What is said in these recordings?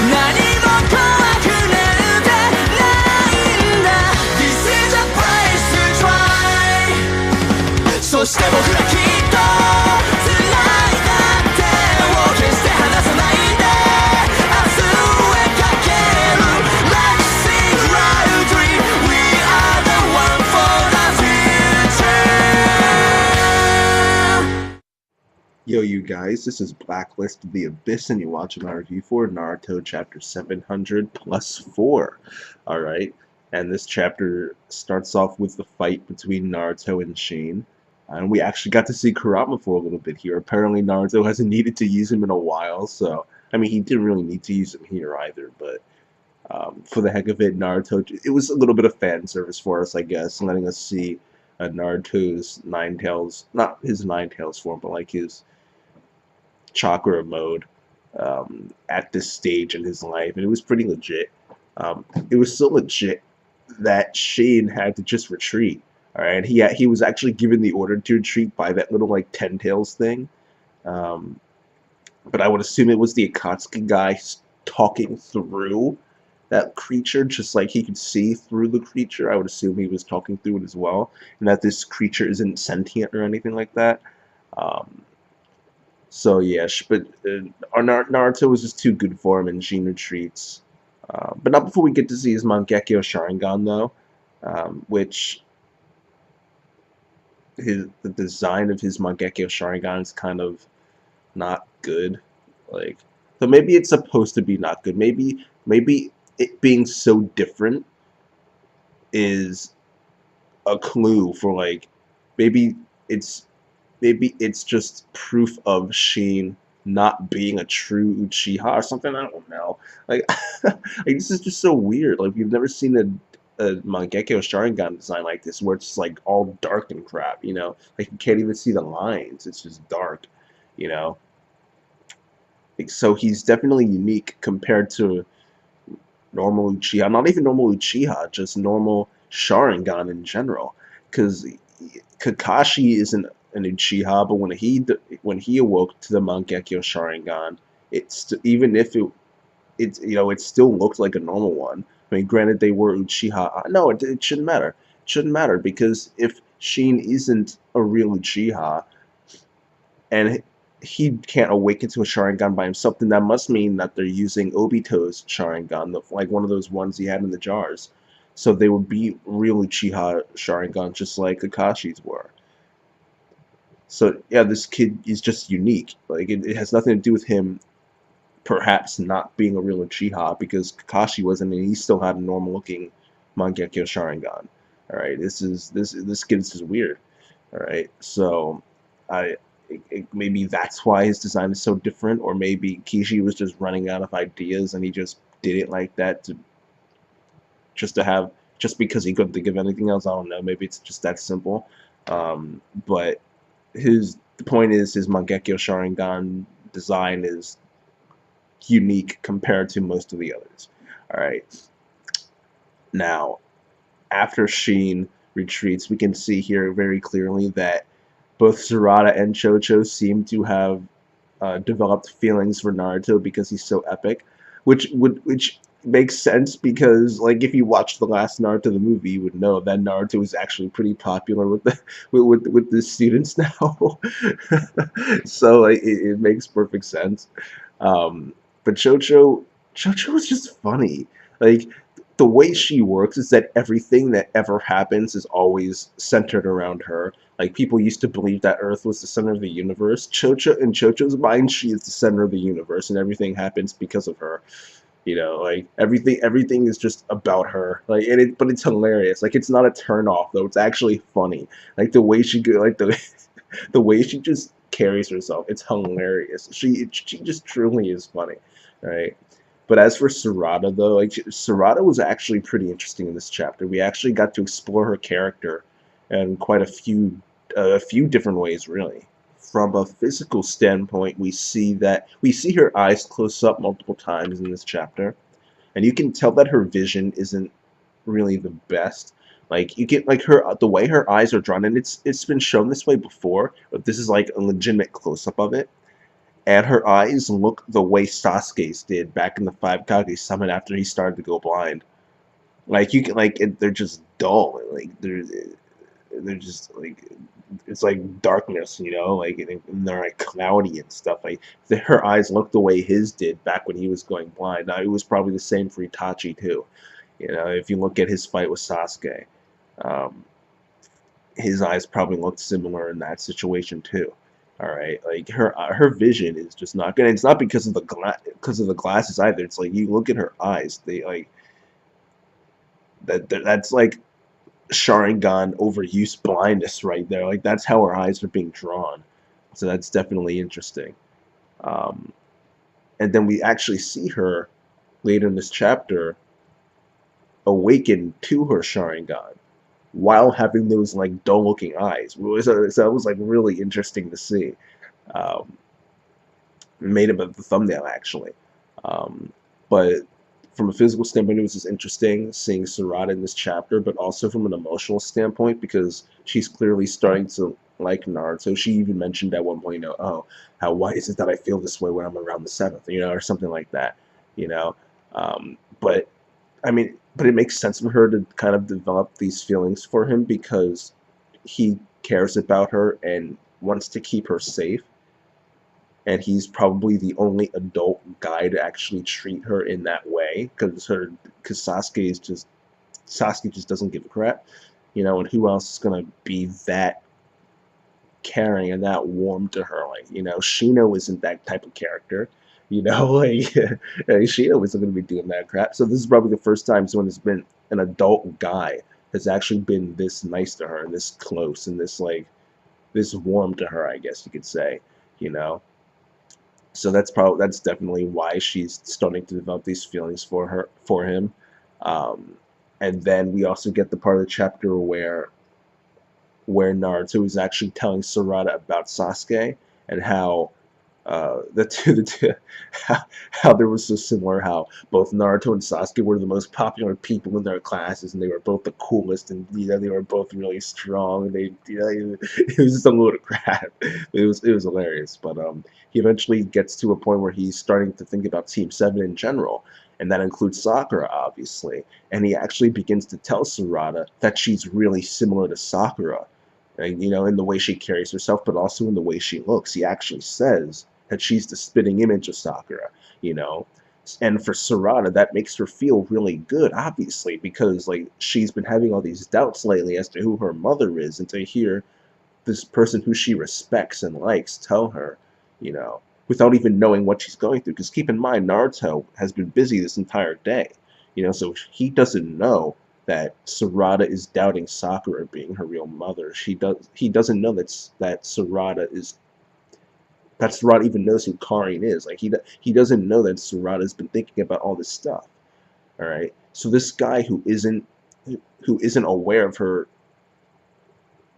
何も怖くなんてないんだ This is a place to try そして僕らきっと辛いだってを決して離さないで明日へかける Let's sing loudly We are the one for the future Yo, you guys, this is Blacklist of the Abyss, and you're watching my review for Naruto Chapter 700 plus 4. Alright, and this chapter starts off with the fight between Naruto and Sheen. And we actually got to see Kurama for a little bit here. Apparently Naruto hasn't needed to use him in a while, so... I mean, he didn't really need to use him here either, but... for the heck of it, Naruto... It was a little bit of fan service for us, I guess, letting us see Naruto's Nine Tails... Not his Nine Tails form, but like his... chakra mode at this stage in his life, and it was pretty legit. It was so legit that Shane had to just retreat. All right, he was actually given the order to retreat by that little like Ten Tails thing, but I would assume it was the Akatsuki guy talking through that creature, just like he could see through the creature. I would assume he was talking through it as well, and that this creature isn't sentient or anything like that. So yeah, but Naruto was just too good for him, and Jin retreats. But not before we get to see his Mangekyo Sharingan, though, which the design of his Mangekyo Sharingan is kind of not good. Like, so maybe it's supposed to be not good. Maybe it being so different is a clue for like maybe it's just proof of Sheen not being a true Uchiha or something. I don't know. Like, like this is just so weird. Like, we've never seen a Mangekyo Sharingan design like this, where it's like all dark and crap. You know, like you can't even see the lines. It's just dark. You know. Like, so he's definitely unique compared to normal Uchiha. Not even normal Uchiha, just normal Sharingan in general. Because Kakashi isn't an Uchiha, but when he awoke to the Mangekyo Sharingan, even if it still looked like a normal one. I mean, granted they were Uchiha. No, it shouldn't matter. It shouldn't matter because if Sheen isn't a real Uchiha and he can't awaken to a Sharingan by himself, then that must mean that they're using Obito's Sharingan, like one of those ones he had in the jars. So they would be real Uchiha Sharingan, just like Kakashi's were. So yeah, this kid is just unique. Like it has nothing to do with him, perhaps not being a real Uchiha, because Kakashi wasn't, and he still had a normal-looking Mangekyo Sharingan. All right, this kid is just weird. All right, so maybe that's why his design is so different, or maybe Kishi was just running out of ideas and he just did it like that just because he couldn't think of anything else. I don't know. Maybe it's just that simple. But the point is his Mangekyo Sharingan design is unique compared to most of the others. All right. Now, after Sheen retreats, we can see here very clearly that both Sarada and Chocho seem to have developed feelings for Naruto because he's so epic, which makes sense because, like, if you watched the last Naruto the movie, you would know that Naruto is actually pretty popular with the students now. So like, it makes perfect sense. But Chocho is just funny. Like, the way she works is that everything that ever happens is always centered around her. Like, people used to believe that Earth was the center of the universe. In Chocho's mind, she is the center of the universe, and everything happens because of her. You know, like everything is just about her. Like, but it's hilarious. Like, it's not a turn off though. It's actually funny. Like the way she go, like the way she just carries herself. It's hilarious. She just truly is funny, right? But as for Sarada though, like Sarada was actually pretty interesting in this chapter. We actually got to explore her character in quite a few different ways, really. From a physical standpoint, we see her eyes close up multiple times in this chapter, and you can tell that her vision isn't really the best. Like, you get like the way her eyes are drawn, and it's been shown this way before, but this is like a legitimate close up of it. and her eyes look the way Sasuke's did back in the Five Kage Summit after he started to go blind. Like you can they're just dull. Like they're just like it's like darkness, you know, like and they're like cloudy and stuff. Like her eyes look the way his did back when he was going blind. Now it was probably the same for Itachi too. You know, if you look at his fight with Sasuke, um, his eyes probably looked similar in that situation too. All right, like her vision is just not good. And it's not because of the glasses either. It's like you look at her eyes; they like that's like Sharingan overuse blindness right there. Like that's how her eyes are being drawn. So that's definitely interesting. Um, and then we actually see her later in this chapter awaken to her Sharingan while having those like dull looking eyes. So that was like really interesting to see. Um, made him a thumbnail actually. Um, but from a physical standpoint, it was just interesting seeing Sarada in this chapter, but also from an emotional standpoint because she's clearly starting to like Naruto. She even mentioned at one point, you know, oh, how why is it that I feel this way when I'm around the seventh, you know, or something like that, you know. But I mean, but it makes sense for her to kind of develop these feelings for him because he cares about her and wants to keep her safe, and he's probably the only adult guy to actually treat her in that way because Sasuke just doesn't give a crap, you know, and who else is gonna be that caring and that warm to her? Like, you know, Shino isn't that type of character, you know, like Shino isn't gonna be doing that crap. So this is probably the first time someone has been an adult guy has actually been this nice to her and this close and this like this warm to her, I guess you could say, you know. So that's definitely why she's starting to develop these feelings for him. Um, and then we also get the part of the chapter where Naruto is actually telling Sarada about Sasuke and how how they were so similar. How both Naruto and Sasuke were the most popular people in their classes, and they were both the coolest, and you know they were both really strong. And they, you know, it was just a load of crap. It was hilarious. But he eventually gets to a point where he's starting to think about Team Seven in general, and that includes Sakura, obviously. And he actually begins to tell Sarada that she's really similar to Sakura. And, you know, in the way she carries herself, but also in the way she looks. He actually says that she's the spitting image of Sakura, you know. And for Sarada, that makes her feel really good, obviously, because like she's been having all these doubts lately as to who her mother is, and to hear this person who she respects and likes tell her, you know, without even knowing what she's going through. Because keep in mind, Naruto has been busy this entire day, you know, so he doesn't know that Sarada is doubting Sakura being her real mother. He doesn't know that Sarada even knows who Karin is. Like he doesn't know that Sarada's been thinking about all this stuff. All right. So this guy who isn't aware of her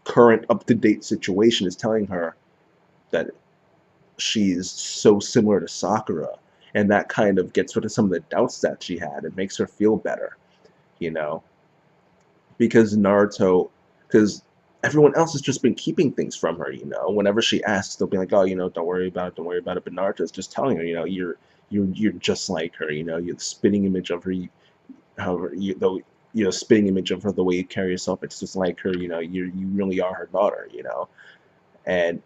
current up to date situation is telling her that she's so similar to Sakura, and that kind of gets rid of some of the doubts that she had. It makes her feel better, you know, because everyone else has just been keeping things from her, you know. Whenever she asks, they'll be like, "Oh, you know, don't worry about it, don't worry about it." But Naruto's just telling her, you know, you're just like her, you know. You're the spitting image of her. However, you know, spitting image of her, the way you carry yourself, it's just like her, you know. You really are her daughter, you know. And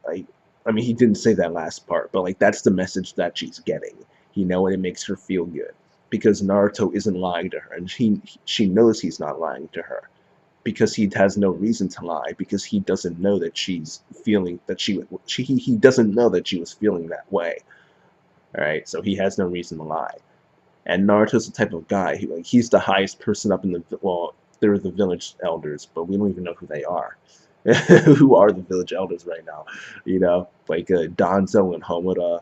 I mean, he didn't say that last part, but like that's the message that she's getting, you know, and it makes her feel good because Naruto isn't lying to her, and she knows he's not lying to her because he has no reason to lie because he doesn't know that she's feeling that he doesn't know that she was feeling that way. All right, so he has no reason to lie. And Naruto's the type of guy who like he's the highest person up in the well, they're the village elders, but we don't even know who they are. Who are the village elders right now? You know, like Danzo and Homura,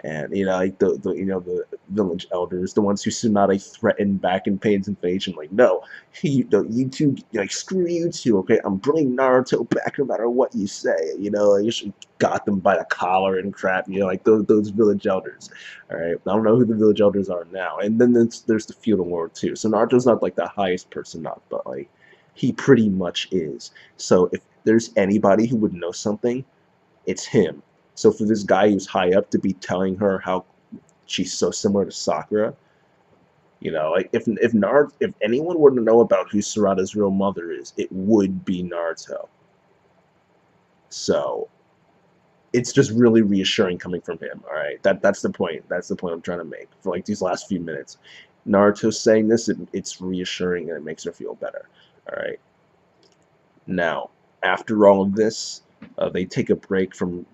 and you know, like the you know the village elders, the ones who Tsunade threatened back in Pain's invasion. Like, no, you two, like screw you two. Okay, I'm bringing Naruto back no matter what you say. You know, like, you should got them by the collar and crap. You know, like those village elders. All right, I don't know who the village elders are now. And then there's the feudal lord too. So Naruto's not like the highest person up, but like he pretty much is. So if there's anybody who would know something, it's him. So for this guy who's high up to be telling her how she's so similar to Sakura, you know, like if anyone were to know about who Sarada's real mother is, it would be Naruto. So it's just really reassuring coming from him. All right, that's the point. That's the point I'm trying to make for like these last few minutes. Naruto saying this, it's reassuring and it makes her feel better. All right. Now, after all of this, they take a break from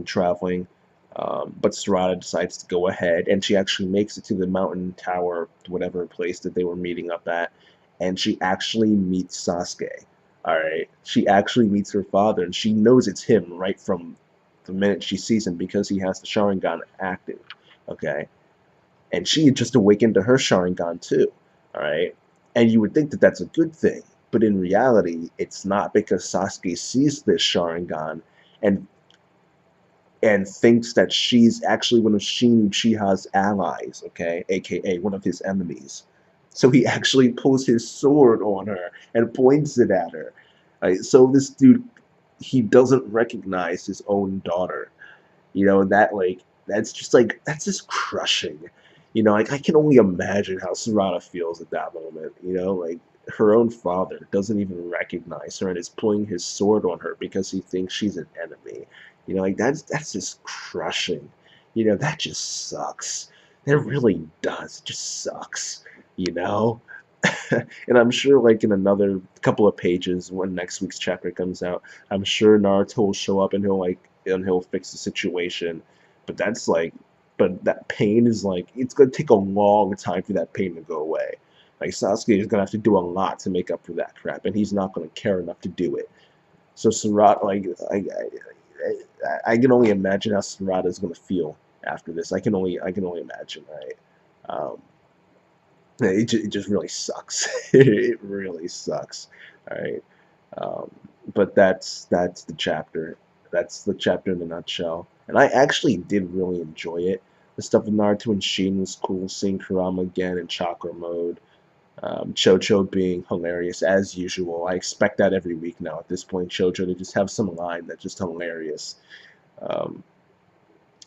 traveling, but Sarada decides to go ahead, and she actually makes it to the mountain tower, whatever place that they were meeting up at, and she actually meets Sasuke. All right, she actually meets her father, and she knows it's him right from the minute she sees him because he has the Sharingan active. Okay, and she had just awakened to her Sharingan too. All right, and you would think that that's a good thing, but in reality, it's not because Sasuke sees this Sharingan and thinks that she's actually one of Shin Uchiha's allies, okay, aka one of his enemies. So he actually pulls his sword on her and points it at her. Right? So this dude, he doesn't recognize his own daughter. You know, that's just crushing. You know, like I can only imagine how Sarada feels at that moment. You know, like her own father doesn't even recognize her and is pulling his sword on her because he thinks she's an enemy. You know, like that's just crushing. You know, that just sucks. It really does. It just sucks. You know? And I'm sure like in another couple of pages when next week's chapter comes out, I'm sure Naruto will show up and he'll fix the situation. But that's like but that pain is like it's gonna take a long time for that pain to go away. Like Sasuke is gonna have to do a lot to make up for that crap, and he's not gonna care enough to do it. So Sarada, like I can only imagine how Sarada is gonna feel after this. I can only imagine, right? Um, it just really sucks. It really sucks. All right. Um, but that's the chapter. That's the chapter in a nutshell. And I actually did really enjoy it. The stuff with Naruto and Sheen was cool. Seeing Kurama again in chakra mode. Chocho being hilarious as usual. I expect that every week now at this point. Chocho to just have some line that's just hilarious. Um,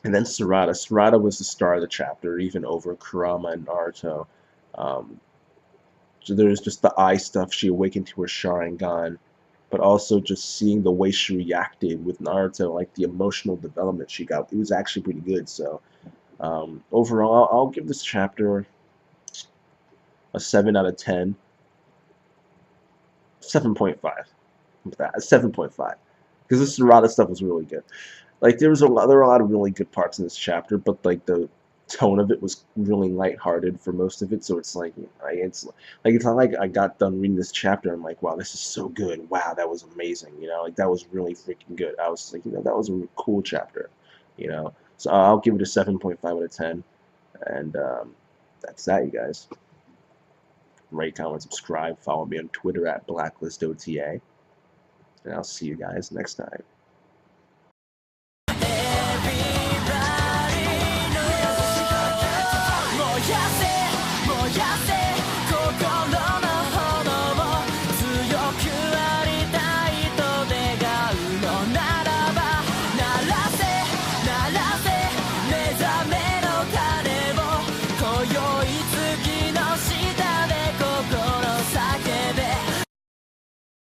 and then Sarada. Sarada was the star of the chapter, even over Kurama and Naruto. Um, So there's just the eye stuff. She awakened to her Sharingan, but also just seeing the way she reacted with Naruto, like the emotional development she got. It was actually pretty good. So overall, I'll give this chapter a 7 out of 10. 7.5. A 7.5. Because this Sarada stuff was really good. Like there were a lot of really good parts in this chapter, but like the tone of it was really lighthearted for most of it. So it's not like I got done reading this chapter and I'm like, wow, this is so good. Wow, that was amazing. You know, like that was really freaking good. I was like, you know, that was a really cool chapter. You know, so I'll give it a 7.5 out of 10. And that's that, you guys. Rate, comment, subscribe. Follow me on Twitter at BlacklistOTA. And I'll see you guys next time.